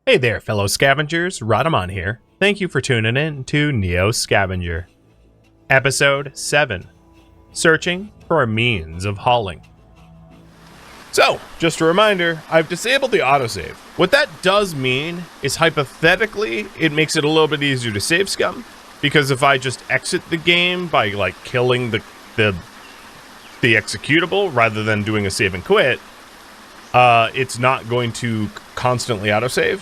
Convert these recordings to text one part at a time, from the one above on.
Hey there, fellow scavengers, Rhadamant here. Thank you for tuning in to NEO Scavenger. Episode 7, Searching for a Means of Hauling. So, just a reminder, I've disabled the autosave. What that does mean is hypothetically, it makes it a little bit easier to save scum, because if I just exit the game by like killing the executable rather than doing a save and quit, it's not going to constantly autosave.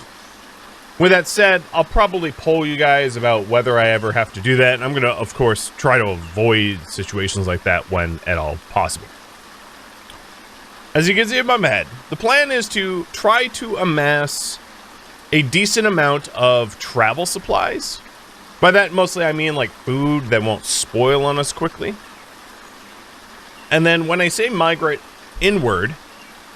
With that said, I'll probably poll you guys about whether I ever have to do that, and I'm going to, of course, try to avoid situations like that when at all possible. As you can see in my head, the plan is to try to amass a decent amount of travel supplies. By that, mostly I mean like food that won't spoil on us quickly. And then when I say migrate inward,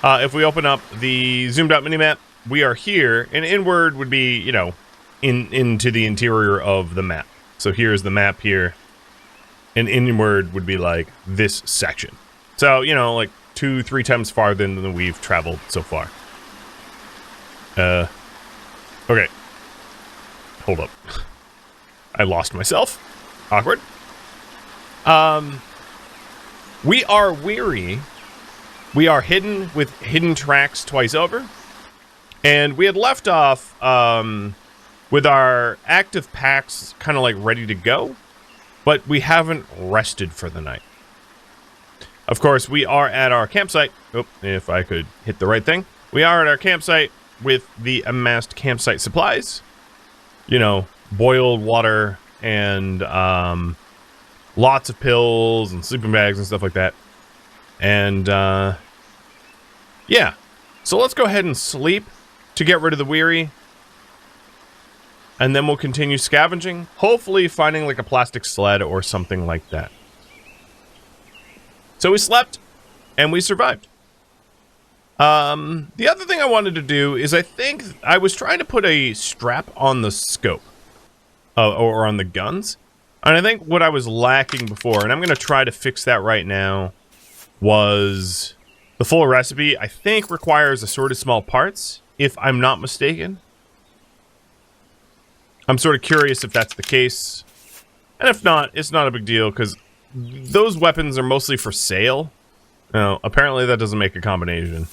if we open up the zoomed out minimap, we are here, and inward would be, you know, into the interior of the map. So here's the map here, and inward would be like this section. So, you know, like 2-3 times farther than we've traveled so far. Okay. Hold up. I lost myself. Awkward. We are weary. We are hidden with hidden tracks twice over. And we had left off with our active packs kind of like ready to go, but we haven't rested for the night. Of course, we are at our campsite. Oh, if I could hit the right thing. We are at our campsite with the amassed campsite supplies. You know, boiled water and lots of pills and sleeping bags and stuff like that. And yeah, so let's go ahead and sleep to get rid of the weary, and then we'll continue scavenging, hopefully finding like a plastic sled or something like that. So we slept, and we survived. The other thing I wanted to do is I think I was trying to put a strap on the scope, or on the guns, and I think what I was lacking before, and I'm going to try to fix that right now, was the full recipe. I think requires assorted small parts, if I'm not mistaken. I'm sort of curious if that's the case. And if not, it's not a big deal, because those weapons are mostly for sale. No, apparently that doesn't make a combination.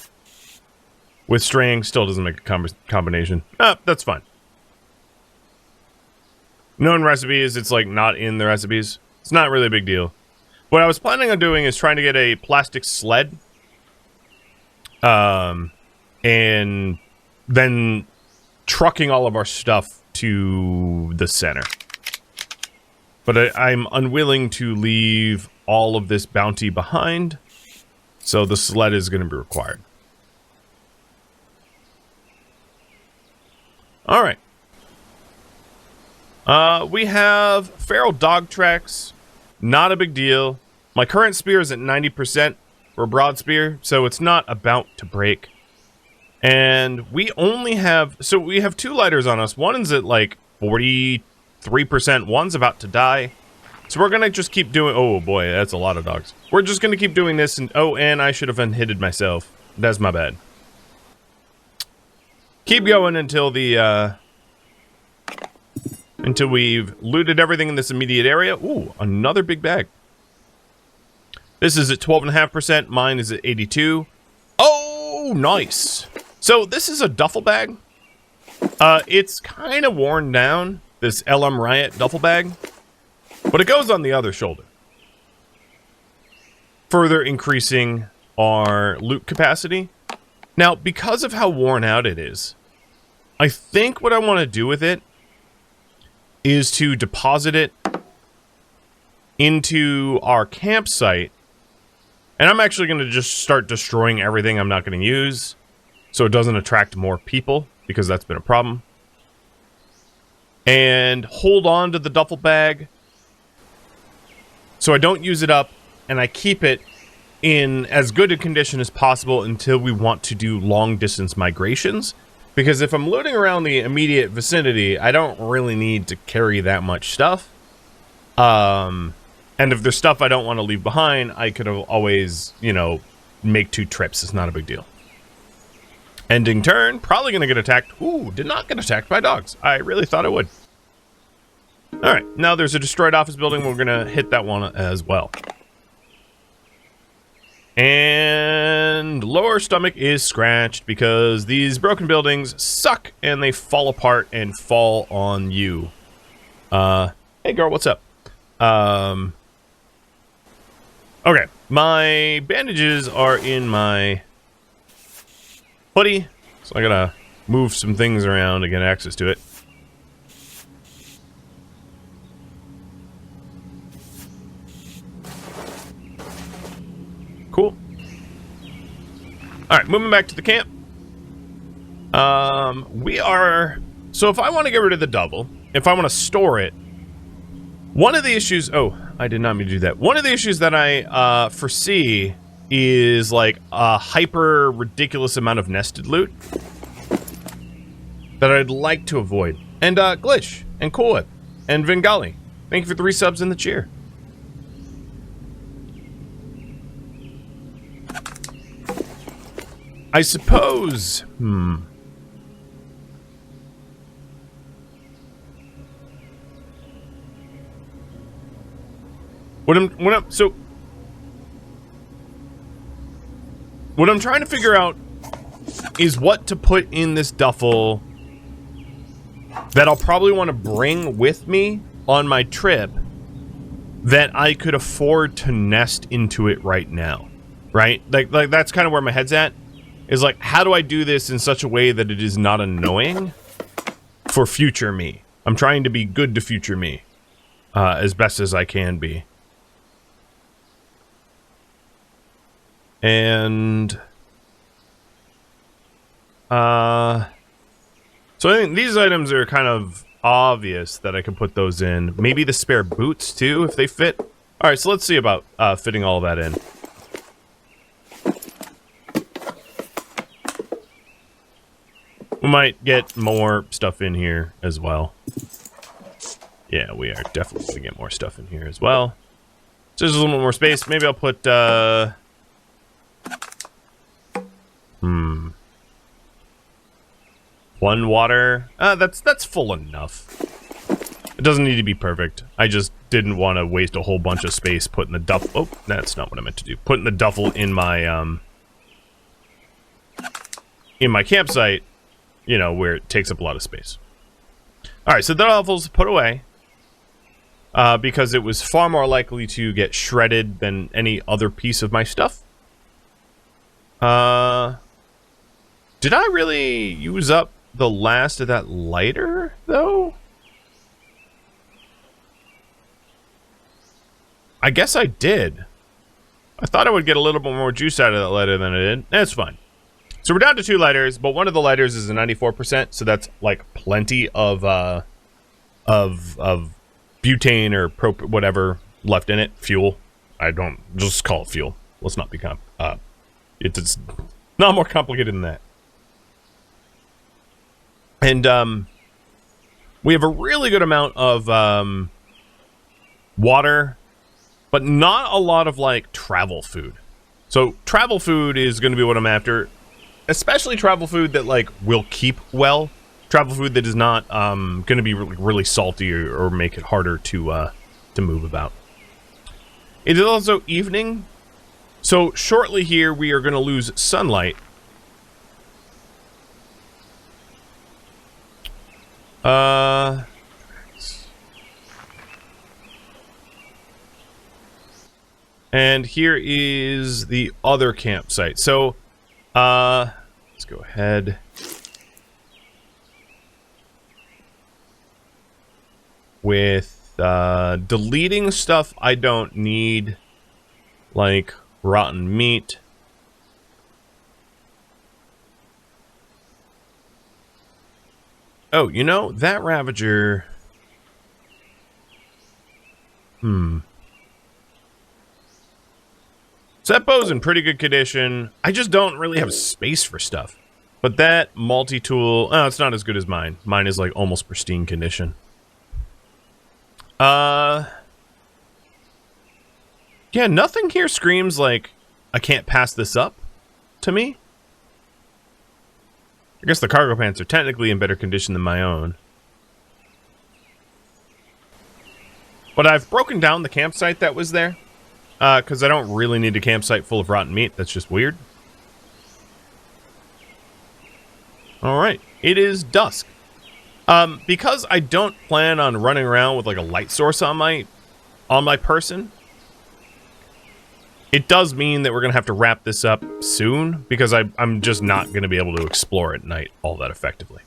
With string, still doesn't make a combination. That's fine. Known recipes, it's like not in the recipes. It's not really a big deal. What I was planning on doing is trying to get a plastic sled. And then trucking all of our stuff to the center. But I'm unwilling to leave all of this bounty behind, so the sled is going to be required. Alright. We have feral dog tracks. Not a big deal. My current spear is at 90% for a broad spear, so it's not about to break. And we only have, so we have 2 lighters on us. One is at like 43%. One's about to die. So we're going to just keep doing, oh boy, that's a lot of dogs. We're just going to keep doing this, and oh, and I should have unhitted myself. That's my bad. Keep going until the, until we've looted everything in this immediate area. Ooh, another big bag. This is at 12.5%. Mine is at 82. Oh, nice. So this is a duffel bag. It's kind of worn down, this LM Riot duffel bag, but it goes on the other shoulder, further increasing our loot capacity. Now, because of how worn out it is, I think what I want to do with it is to deposit it into our campsite, and I'm actually going to just start destroying everything I'm not going to use, so it doesn't attract more people, because that's been a problem. And hold on to the duffel bag so I don't use it up, and I keep it in as good a condition as possible until we want to do long distance migrations. Because if I'm looting around the immediate vicinity, I don't really need to carry that much stuff. And if there's stuff I don't want to leave behind, I could have always, you know, make 2 trips. It's not a big deal. Ending turn. Probably going to get attacked. Ooh, did not get attacked by dogs. I really thought I would. All right, now there's a destroyed office building. We're going to hit that one as well. And lower stomach is scratched because these broken buildings suck and they fall apart and fall on you. Hey girl, what's up? Okay, my bandages are in my hoodie, so I gotta move some things around to get access to it. Cool. Alright, moving back to the camp. So if I want to get rid of the double, if I want to store it, one of the issues... Oh, I did not mean to do that. One of the issues that I foresee is like a hyper ridiculous amount of nested loot that I'd like to avoid. And Glitch, and Cool Whip, and Vingali. Thank you for 3 subs in the cheer. I suppose, What I'm trying to figure out is what to put in this duffel that I'll probably want to bring with me on my trip that I could afford to nest into it right now, right? Like that's kind of where my head's at. Is like, how do I do this in such a way that it is not annoying for future me? I'm trying to be good to future me as best as I can be. And so I think these items are kind of obvious that I can put those in. Maybe the spare boots too, if they fit. All right, so let's see about fitting all that in. We might get more stuff in here as well. Yeah, we are definitely going to get more stuff in here as well. So there's a little more space. Maybe I'll put, one water. That's full enough. It doesn't need to be perfect. I just didn't want to waste a whole bunch of space putting the duffel... Oh, that's not what I meant to do. Putting the duffel in my campsite. You know, where it takes up a lot of space. Alright, so the duffel's put away. Because it was far more likely to get shredded than any other piece of my stuff. Did I really use up the last of that lighter, though? I guess I did. I thought I would get a little bit more juice out of that lighter than I did. That's fine. So we're down to 2 lighters, but one of the lighters is a 94%, so that's like plenty of butane or whatever left in it. Fuel. I don't just call it fuel. Let's not be it's not more complicated than that. And we have a really good amount of water, but not a lot of like travel food. So travel food is going to be what I'm after. Especially travel food that, like, will keep well. Travel food that is not, going to be really salty or make it harder to move about. It is also evening. So, shortly here, we are going to lose sunlight. And here is the other campsite. So, let's go ahead. With, deleting stuff I don't need, like rotten meat. Oh, you know, that Ravager... So that bow's in pretty good condition. I just don't really have space for stuff. But that multi-tool... Oh, it's not as good as mine. Mine is like almost pristine condition. Yeah, nothing here screams like I can't pass this up to me. I guess the cargo pants are technically in better condition than my own. But I've broken down the campsite that was there. Because I don't really need a campsite full of rotten meat. That's just weird. Alright. It is dusk. Because I don't plan on running around with like a light source on my person, it does mean that we're going to have to wrap this up soon, because I'm just not going to be able to explore at night all that effectively.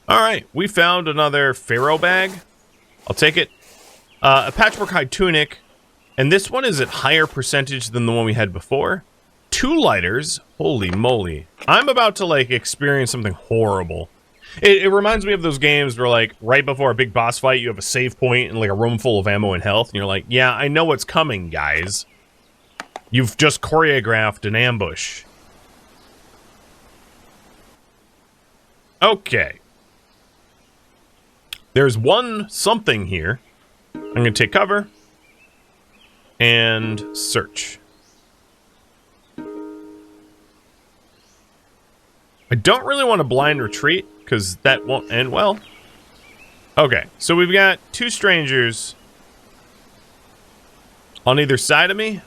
Alright, we found another Pharaoh bag. I'll take it. A patchwork hide tunic, and this one is at higher percentage than the one we had before. 2 lighters. Holy moly. I'm about to, like, experience something horrible. It reminds me of those games where, like, right before a big boss fight, you have a save point and, like, a room full of ammo and health, and you're like, yeah, I know what's coming, guys. You've just choreographed an ambush. Okay. There's one something here. I'm going to take cover and search. I don't really want to blind retreat, because that won't end well. Okay, so we've got 2 strangers on either side of me.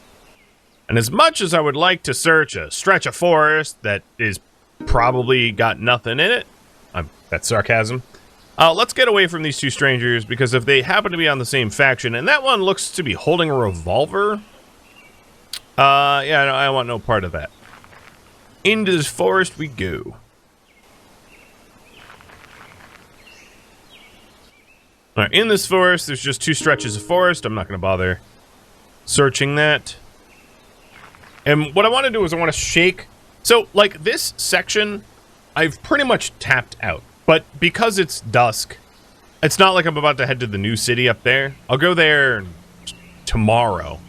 And as much as I would like to search a stretch of forest that is probably got nothing in it, that's sarcasm. Let's get away from these 2 strangers, because if they happen to be on the same faction, and that one looks to be holding a revolver, yeah, I want no part of that. Into this forest we go. Alright, in this forest, there's just 2 stretches of forest. I'm not going to bother searching that. And what I want to do is I want to shake... So, like, this section, I've pretty much tapped out. But because it's dusk, it's not like I'm about to head to the new city up there. I'll go there tomorrow.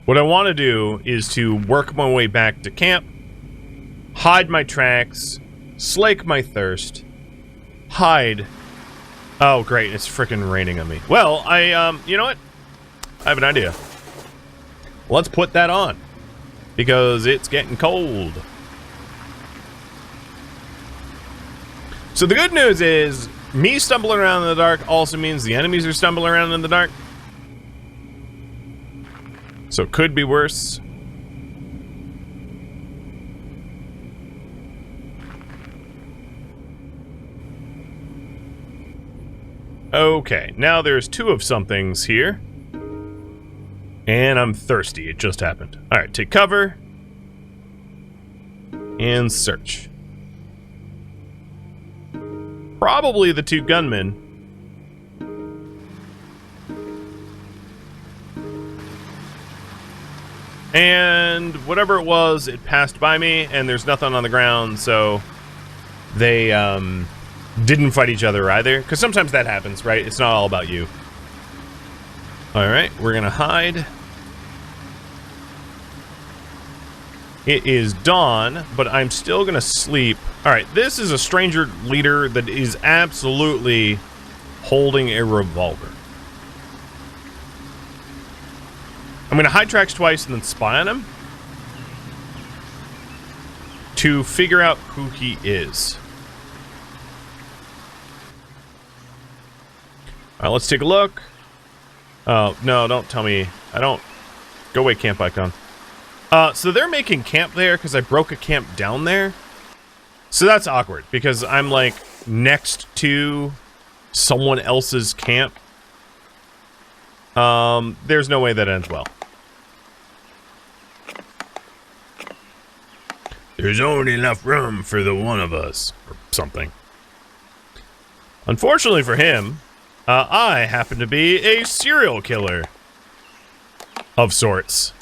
What I want to do is to work my way back to camp, hide my tracks, slake my thirst, hide... Oh, great, it's frickin' raining on me. Well, you know what? I have an idea. Let's put that on, because it's getting cold. So the good news is, me stumbling around in the dark also means the enemies are stumbling around in the dark. So it could be worse. Okay, now there's 2 of somethings here. And I'm thirsty, it just happened. Alright, take cover. And search. Probably the 2 gunmen. And whatever it was, it passed by me, and there's nothing on the ground, so they didn't fight each other either. Because sometimes that happens, right? It's not all about you. Alright, we're gonna hide. It is dawn, but I'm still gonna sleep. Alright, this is a stranger leader that is absolutely holding a revolver. I'm gonna hide tracks twice and then spy on him to figure out who he is. Alright, let's take a look. Oh, no, don't tell me. I don't... Go away, camp icon. So they're making camp there because I broke a camp down there. So that's awkward because I'm, like, next to someone else's camp. There's no way that ends well. There's only enough room for the one of us, or something. Unfortunately for him, I happen to be a serial killer of sorts.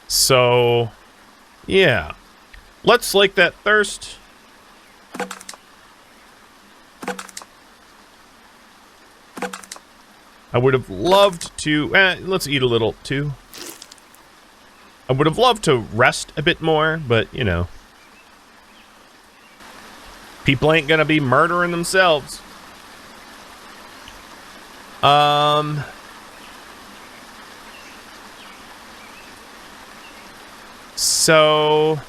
So, yeah. Let's slake that thirst. I would have loved to... let's eat a little, too. I would have loved to rest a bit more, but, you know. People ain't gonna be murdering themselves. So...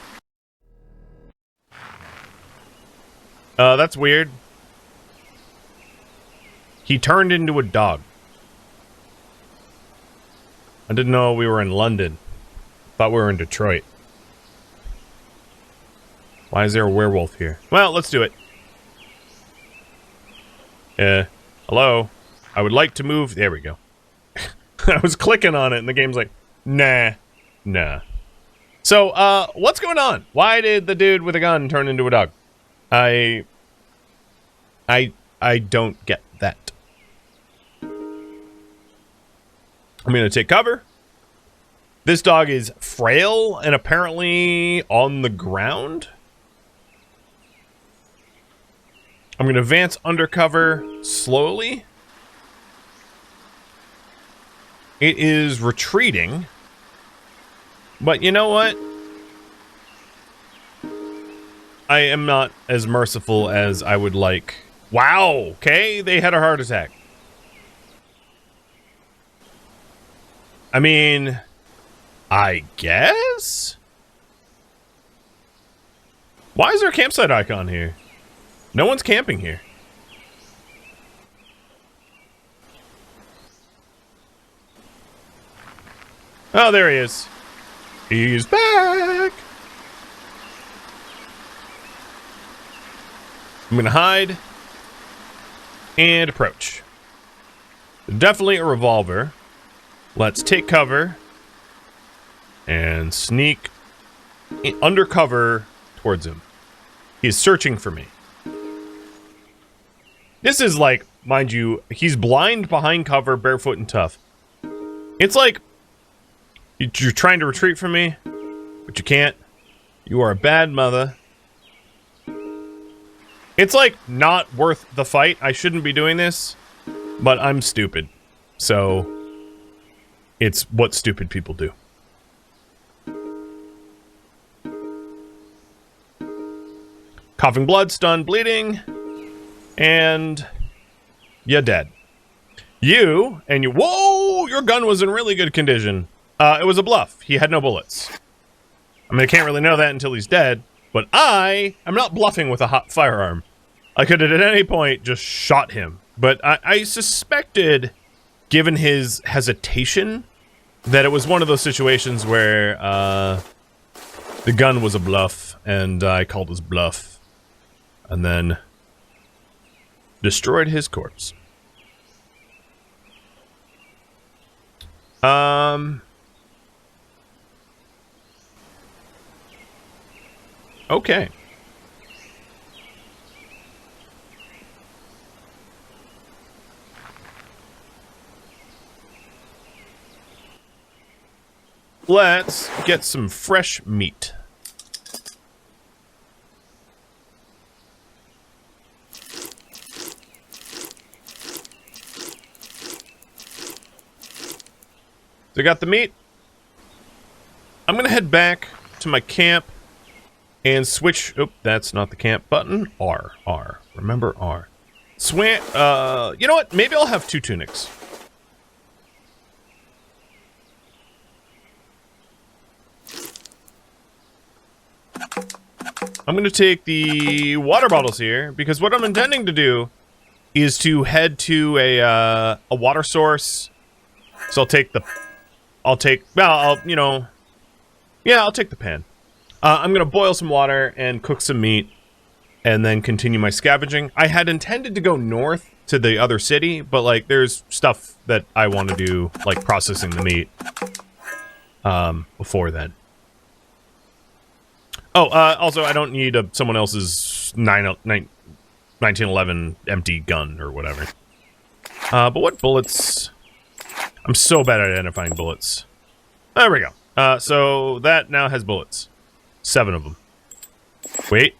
That's weird. He turned into a dog. I didn't know we were in London. Thought we were in Detroit. Why is there a werewolf here? Well, let's do it. Hello? I would like to move... There we go. I was clicking on it and the game's like, nah. So, what's going on? Why did the dude with a gun turn into a dog? I don't get that. I'm gonna take cover. This dog is frail and apparently on the ground. I'm gonna advance undercover slowly. It is retreating. But you know what? I am not as merciful as I would like. Wow, okay, they had a heart attack. I mean, I guess? Why is there a campsite icon here? No one's camping here. Oh, there he is. He's back! I'm gonna hide and approach. Definitely a revolver. Let's take cover and sneak undercover towards him. He's searching for me. This is like, mind you, he's blind behind cover, barefoot and tough. It's like you're trying to retreat from me, but you can't. You are a bad mother. It's like not worth the fight. I shouldn't be doing this, but I'm stupid. So it's what stupid people do. Coughing blood, stunned, bleeding, and you're dead. You, whoa, your gun was in really good condition. It was a bluff. He had no bullets. I mean, I can't really know that until he's dead, but I am not bluffing with a hot firearm. I could have at any point just shot him, but I suspected, given his hesitation, that it was one of those situations where the gun was a bluff, and I called his bluff, and then destroyed his corpse. Okay. Let's get some fresh meat. So I got the meat. I'm gonna head back to my camp and switch. Oh, that's not the camp button. R. Remember R. You know what? Maybe I'll have 2 tunics. I'm going to take the water bottles here, because what I'm intending to do is to head to a water source. So I'll take the pan. I'm going to boil some water and cook some meat and then continue my scavenging. I had intended to go north to the other city, but like there's stuff that I want to do, like processing the meat before then. Oh, also, I don't need someone else's 1911 empty gun or whatever. But what bullets? I'm so bad at identifying bullets. There we go. So that now has bullets. 7 of them. Wait.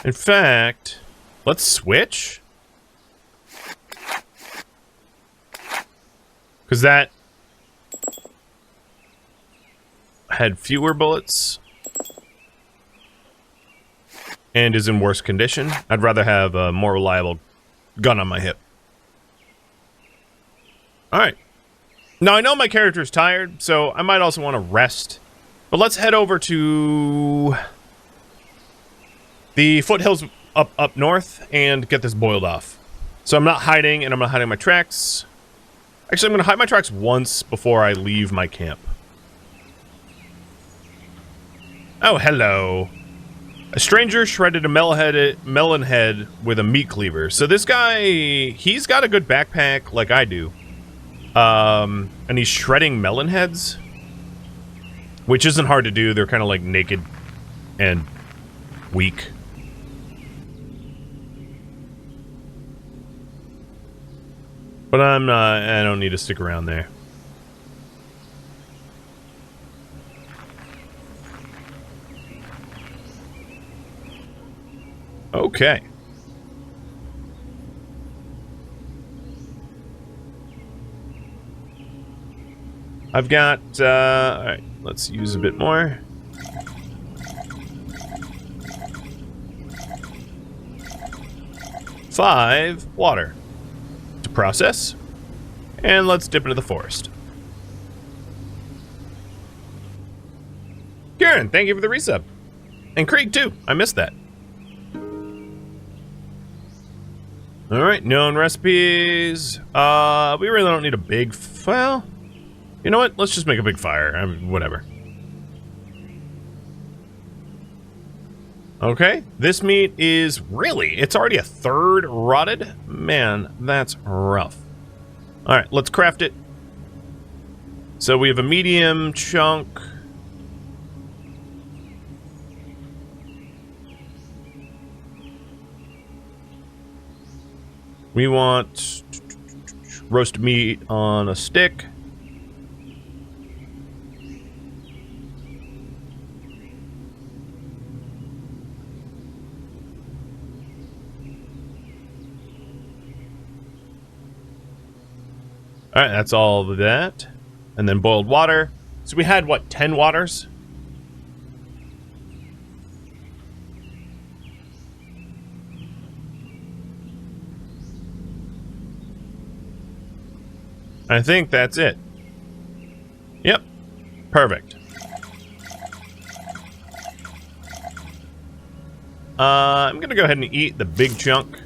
In fact, let's switch. Because that had fewer bullets and is in worse condition. I'd rather have a more reliable gun on my hip. All right. Now, I know my character's tired, so I might also want to rest. But let's head over to the foothills up north and get this boiled off. So I'm not hiding, and I'm not hiding my tracks. Actually, I'm going to hide my tracks once before I leave my camp. Oh, hello. A stranger shredded a melon head with a meat cleaver. So this guy, he's got a good backpack like I do. And he's shredding melon heads, which isn't hard to do. They're kind of like naked and weak. But I don't need to stick around there. Okay. I've got, alright, let's use a bit more. Five water to process. And let's dip into the forest. Karen, thank you for the resub. And Krieg, too. I missed that. Alright, known recipes. We really don't need a big... Well, you know what? Let's just make a big fire. Whatever. Okay, this meat is really... It's already a third rotted? Man, that's rough. Alright, let's craft it. So we have a medium chunk... We want roast meat on a stick. All right, that's all of that. And then boiled water. So we had, what, 10 waters? I think that's it. Yep. Perfect. I'm gonna go ahead and eat the big chunk.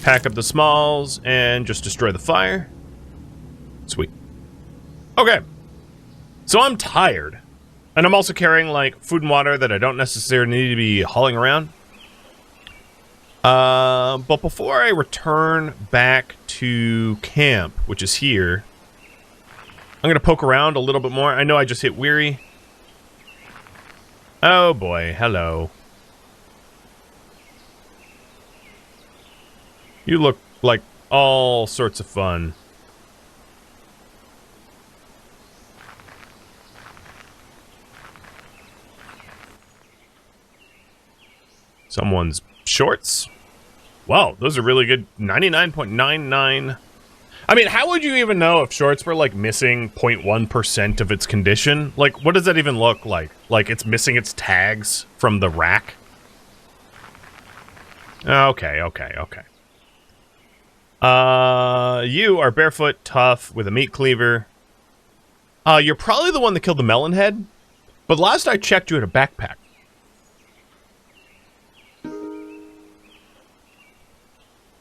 Pack up the smalls and just destroy the fire. Sweet. Okay. So I'm tired. And I'm also carrying, like, food and water that I don't necessarily need to be hauling around. But before I return back to camp, which is here, I'm gonna poke around a little bit more. I know I just hit weary. Oh boy, hello. You look like all sorts of fun. Someone's shorts? Wow, those are really good. 99.99. I mean, how would you even know if shorts were, like, missing 0.1% of its condition? Like, what does that even look like? Like, it's missing its tags from the rack? Okay. You are barefoot, tough, with a meat cleaver. You're probably the one that killed the melon head. But last I checked, you had a backpack.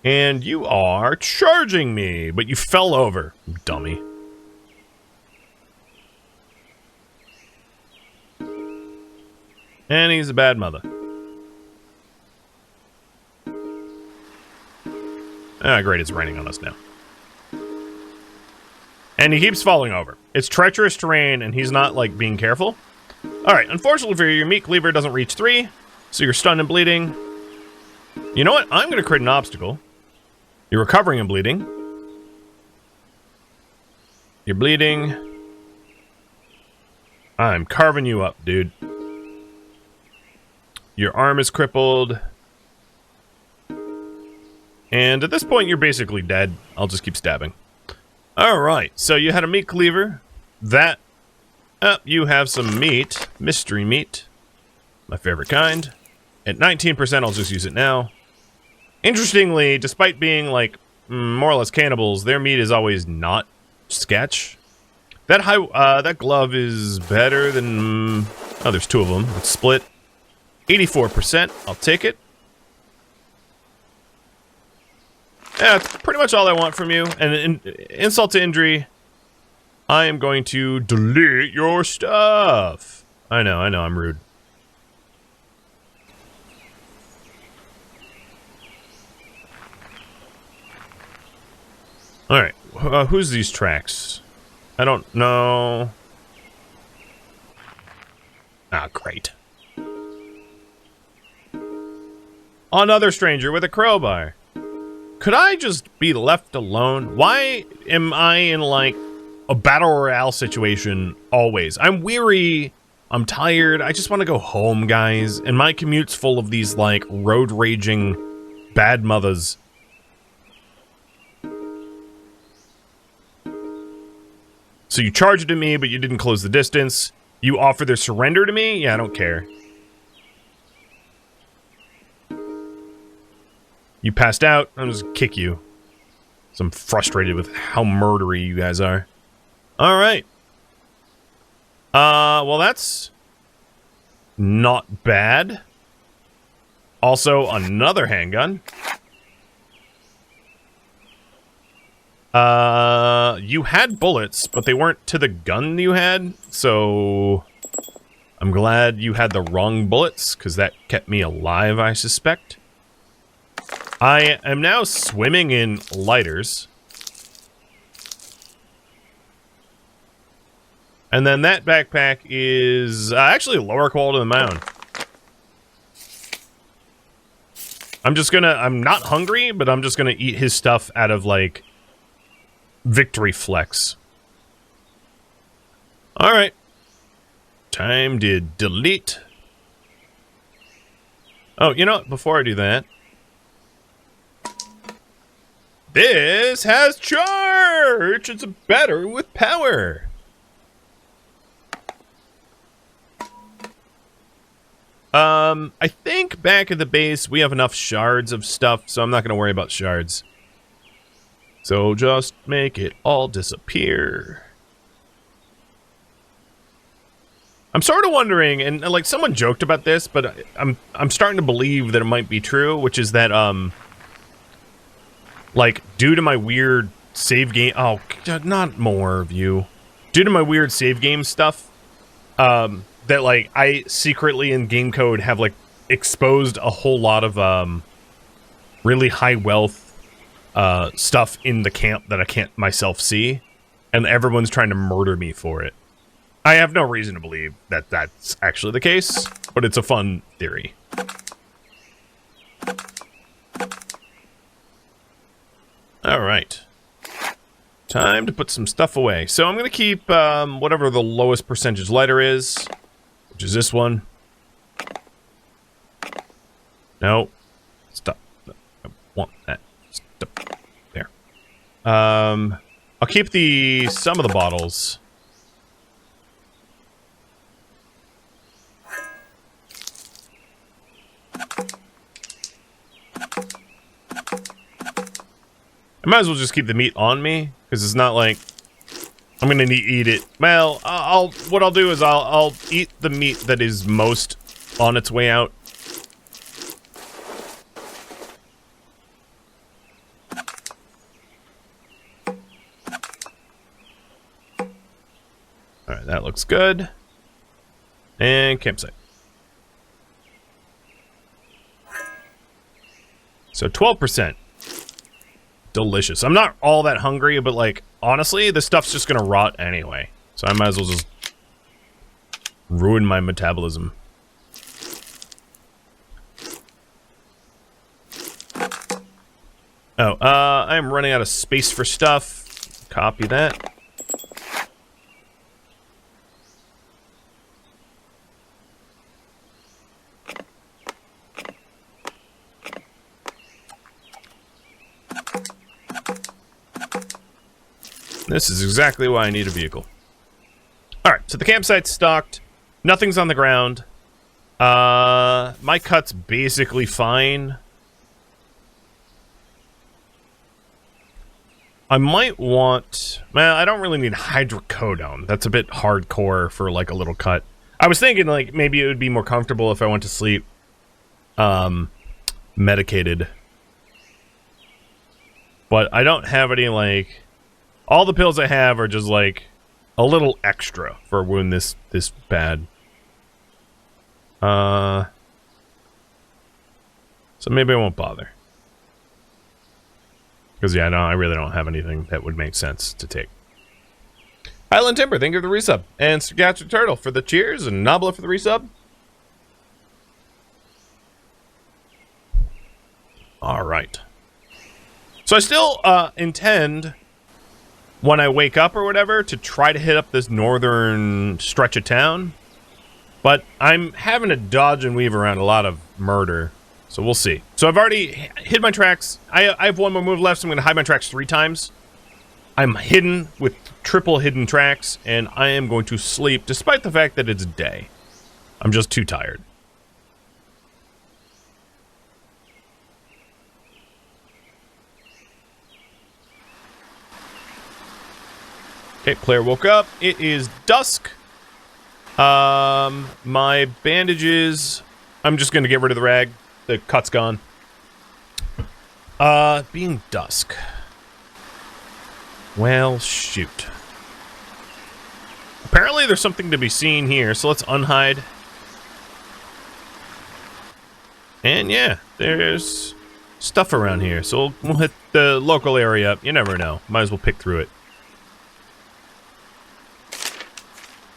And you are charging me, but you fell over, dummy. And he's a bad mother. Ah, great, it's raining on us now. And he keeps falling over. It's treacherous terrain, and he's not, like, being careful. Alright, unfortunately for you, your meat cleaver doesn't reach 3, so you're stunned and bleeding. You know what? I'm gonna create an obstacle. You're recovering and bleeding. You're bleeding. I'm carving you up, dude. Your arm is crippled. And at this point, you're basically dead. I'll just keep stabbing. Alright, so you had a meat cleaver. That... you have some meat. Mystery meat. My favorite kind. At 19%, I'll just use it now. Interestingly, despite being, like, more or less cannibals, their meat is always not sketch. That that glove is better than... oh, there's two of them. It's split. 84%. I'll take it. Yeah, that's pretty much all I want from you. And insult to injury, I am going to delete your stuff. I know, I'm rude. Alright, who's these tracks? I don't know. Ah, great. Another stranger with a crowbar. Could I just be left alone? Why am I in, like, a battle royale situation always? I'm weary. I'm tired. I just want to go home, guys. And my commute's full of these, like, road-raging bad mothers. So you charged at me, but you didn't close the distance. You offer their surrender to me? Yeah, I don't care. You passed out, I'm just gonna kick you. So I'm frustrated with how murdery you guys are. Alright. Well that's... not bad. Also, another handgun. You had bullets, but they weren't to the gun you had, so... I'm glad you had the wrong bullets, because that kept me alive, I suspect. I am now swimming in lighters. And then that backpack is actually lower quality than my own. I'm not hungry, but I'm just gonna eat his stuff out of, like, victory flex. Alright. Time to delete. Oh, you know what? Before I do that, this has charge! It's better with power! I think back at the base we have enough shards of stuff, so I'm not gonna worry about shards. So just make it all disappear. I'm sort of wondering, and like someone joked about this, but I'm starting to believe that it might be true, which is that like due to my weird save game, oh God, not more of you. Due to my weird save game stuff, that like I secretly in game code have like exposed a whole lot of really high wealth stuff in the camp that I can't myself see, and everyone's trying to murder me for it. I have no reason to believe that that's actually the case, but it's a fun theory. Alright. Time to put some stuff away. So I'm going to keep whatever the lowest percentage lighter is, which is this one. No. Stop. I want that. Stop. There. I'll keep some of the bottles. I might as well just keep the meat on me, because it's not like I'm gonna eat it. Well, what I'll do is I'll eat the meat that is most on its way out. Alright, that looks good. And campsite. So 12%. Delicious. I'm not all that hungry, but like, honestly, this stuff's just gonna rot anyway. So I might as well just ruin my metabolism. Oh, I'm running out of space for stuff. Copy that. This is exactly why I need a vehicle. Alright, so the campsite's stocked. Nothing's on the ground. My cut's basically fine. I might want... Well, I don't really need hydrocodone. That's a bit hardcore for, like, a little cut. I was thinking, like, maybe it would be more comfortable if I went to sleep medicated. But I don't have any, like... All the pills I have are just, like, a little extra for a wound this bad. So maybe I won't bother. Because, yeah, no, I really don't have anything that would make sense to take. Highland Timber, thank you for the resub. And Scatcher Turtle for the cheers, and Nobla for the resub. Alright. So I still intend, when I wake up or whatever, to try to hit up this northern stretch of town. But I'm having to dodge and weave around a lot of murder. So we'll see. So I've already hid my tracks. I have one more move left, so I'm going to hide my tracks 3 times. I'm hidden with triple hidden tracks, and I am going to sleep, despite the fact that it's day. I'm just too tired. Okay, player woke up. It is dusk. My bandages... I'm just going to get rid of the rag. The cut's gone. Being dusk. Well, shoot. Apparently there's something to be seen here, so let's unhide. And yeah, there's stuff around here, so we'll hit the local area up. You never know. Might as well pick through it.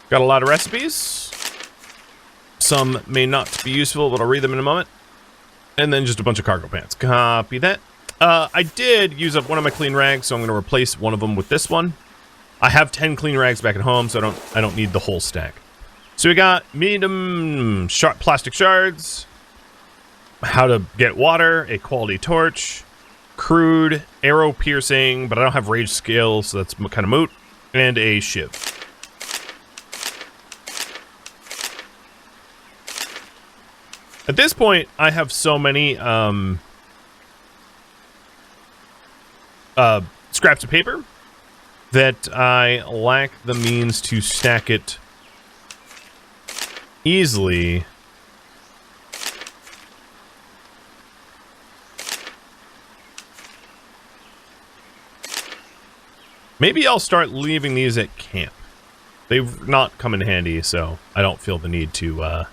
Got a lot of recipes. Some may not be useful, but I'll read them in a moment. And then just a bunch of cargo pants. Copy that. I did use up one of my clean rags, so I'm going to replace one of them with this one. I have 10 clean rags back at home, so I don't need the whole stack. So we got medium plastic shards, how to get water, a quality torch, crude, arrow piercing, but I don't have rage skill, so that's kind of moot, and a shiv. At this point, I have so many scraps of paper that I lack the means to stack it easily. Maybe I'll start leaving these at camp. They've not come in handy, so I don't feel the need to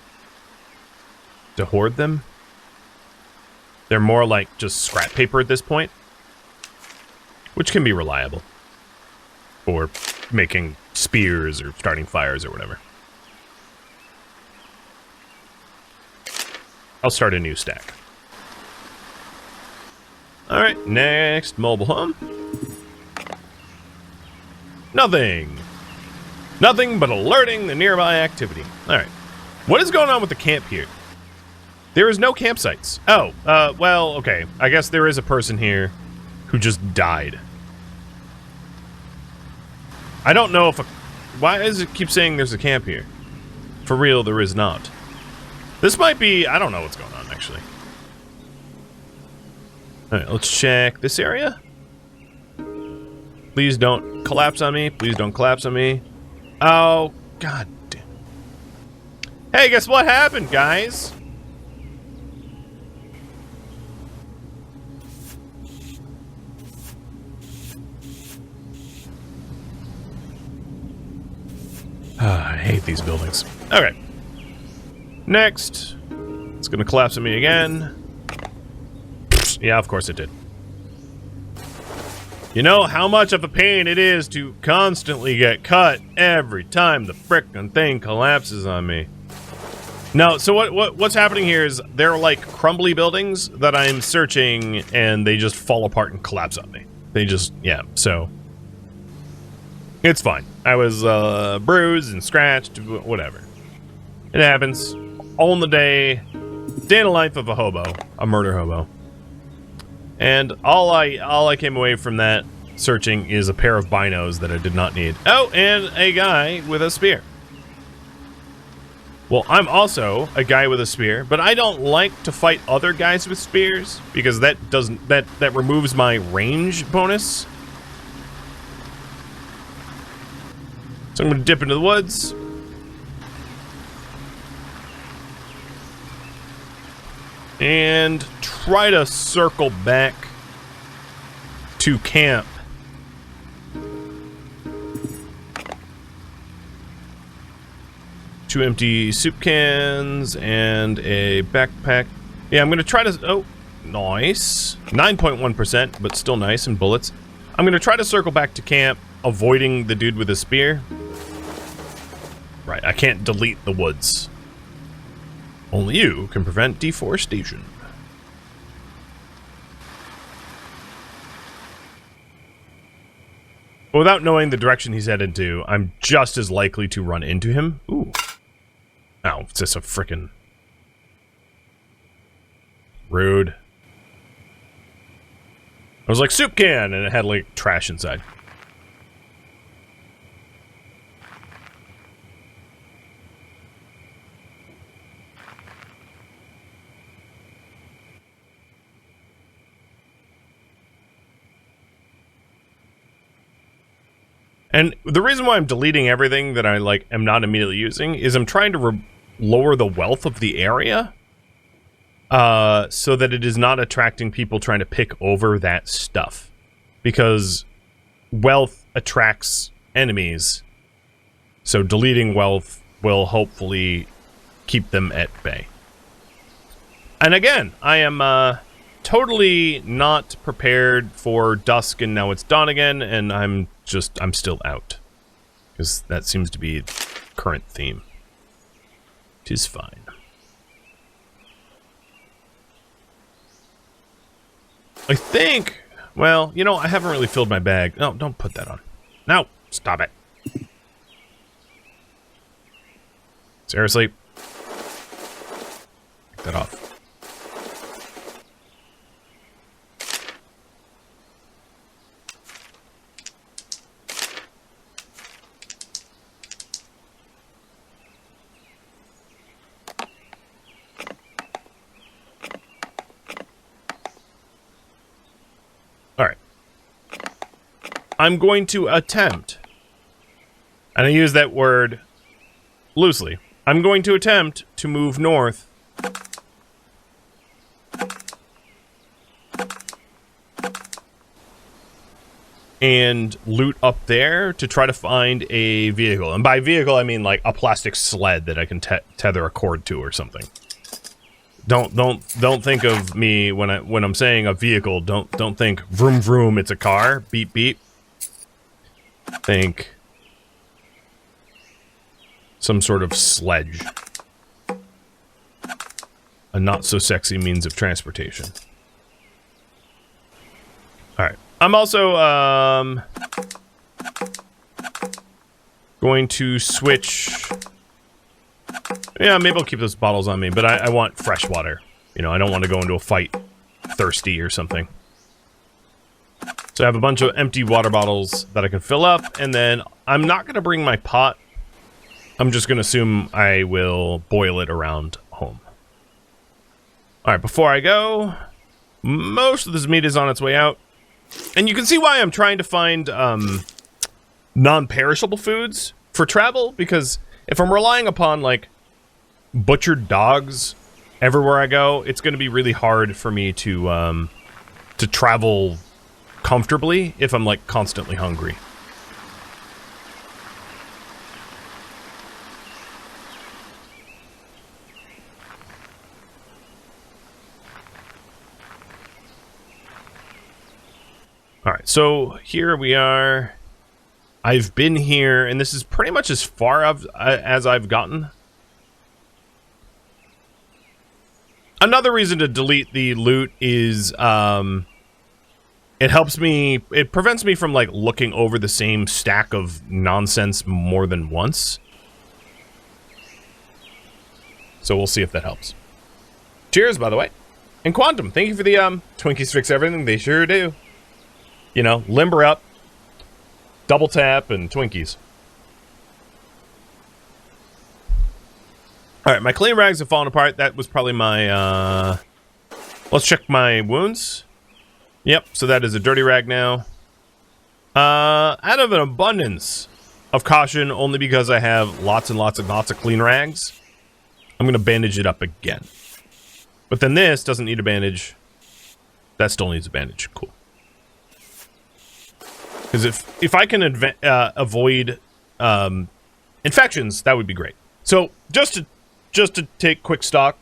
hoard them. They're more like just scrap paper at this point, which can be reliable for making spears or starting fires or whatever. I'll start a new stack. Alright, next mobile home. Nothing. Nothing but alerting the nearby activity. Alright. What is going on with the camp here? There is no campsites. Oh, well, okay. I guess there is a person here who just died. I don't know if why does it keep saying there's a camp here? For real, there is not. This might be... I don't know what's going on, actually. Alright, let's check this area. Please don't collapse on me. Please don't collapse on me. Oh, god damn. Hey, guess what happened, guys? I hate these buildings. Okay. Next. It's gonna collapse on me again. Yeah, of course it did. You know how much of a pain it is to constantly get cut every time the frickin' thing collapses on me. No, so what's happening here is they're like crumbly buildings that I'm searching and they just fall apart and collapse on me. They just, yeah, so... It's fine. I was bruised and scratched, whatever. It happens. All in the day in the life of a hobo, a murder hobo. And all I came away from that searching is a pair of binos that I did not need. Oh, and a guy with a spear. Well, I'm also a guy with a spear, but I don't like to fight other guys with spears because that removes my range bonus. So I'm going to dip into the woods. And try to circle back to camp. Two empty soup cans and a backpack. Yeah, I'm going to try to... Oh, nice. 9.1%, but still nice, and bullets. I'm going to try to circle back to camp, avoiding the dude with a spear. Right, I can't delete the woods. Only you can prevent deforestation. But without knowing the direction he's headed to, I'm just as likely to run into him. Ooh. Ow, it's just a frickin' rude. I was like, soup can, and it had, like, trash inside. And the reason why I'm deleting everything that I, like, am not immediately using is I'm trying to lower the wealth of the area so that it is not attracting people trying to pick over that stuff. Because wealth attracts enemies, so deleting wealth will hopefully keep them at bay. And again, I am totally not prepared for dusk, and now it's dawn again, and I'm still out. Because that seems to be the current theme. 'Tis fine. I think, well, you know, I haven't really filled my bag. No, don't put that on. No, stop it. Seriously? Take that off. I'm going to attempt, and I use that word loosely, I'm going to attempt to move north and loot up there to try to find a vehicle. And by vehicle, I mean like a plastic sled that I can tether a cord to or something. Don't think of me when I'm saying a vehicle. Don't think vroom vroom. It's a car. Beep beep. Think some sort of sledge. A not so sexy means of transportation. Alright. I'm also going to switch. Yeah, maybe I'll keep those bottles on me, but I want fresh water. You know, I don't want to go into a fight thirsty or something. So I have a bunch of empty water bottles that I can fill up, and then I'm not going to bring my pot. I'm just going to assume I will boil it around home. Alright, before I go, most of this meat is on its way out. And you can see why I'm trying to find non-perishable foods for travel, because if I'm relying upon, like, butchered dogs everywhere I go, it's going to be really hard for me to travel comfortably if I'm, like, constantly hungry. Alright, so here we are. I've been here, and this is pretty much as far as I've gotten. Another reason to delete the loot is, it helps me, it prevents me from, like, looking over the same stack of nonsense more than once. So we'll see if that helps. Cheers, by the way. And Quantum, thank you for the, Twinkies fix everything. They sure do. You know, limber up, double tap, and Twinkies. Alright, my clean rags have fallen apart. That was probably my, let's check my wounds. Yep, so that is a dirty rag now. Out of an abundance of caution, only because I have lots and lots of clean rags, I'm going to bandage it up again. But then this doesn't need a bandage. That still needs a bandage. Cool. Because if I can avoid infections, that would be great. So just to take quick stock,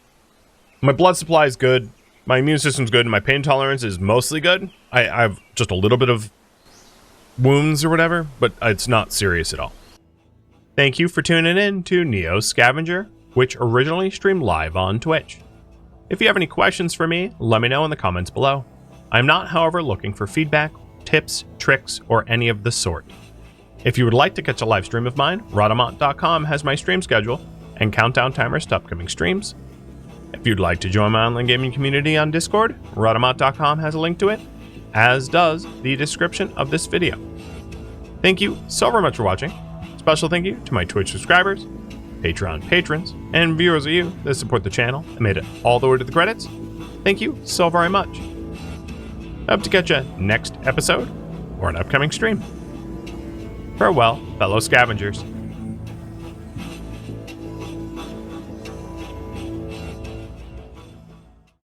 my blood supply is good, my immune system's good, and my pain tolerance is mostly good. I have just a little bit of wounds or whatever, but it's not serious at all. Thank you for tuning in to NEO Scavenger, which originally streamed live on Twitch. If you have any questions for me, let me know in the comments below. I'm not, however, looking for feedback, tips, tricks, or any of the sort. If you would like to catch a live stream of mine, Rhadamant.com has my stream schedule and countdown timers to upcoming streams. If you'd like to join my online gaming community on Discord, Rhadamant.com has a link to it, as does the description of this video. Thank you so very much for watching. Special thank you to my Twitch subscribers, Patreon patrons, and viewers of you that support the channel and made it all the way to the credits. Thank you so very much. I hope to catch you next episode or an upcoming stream. Farewell, fellow scavengers.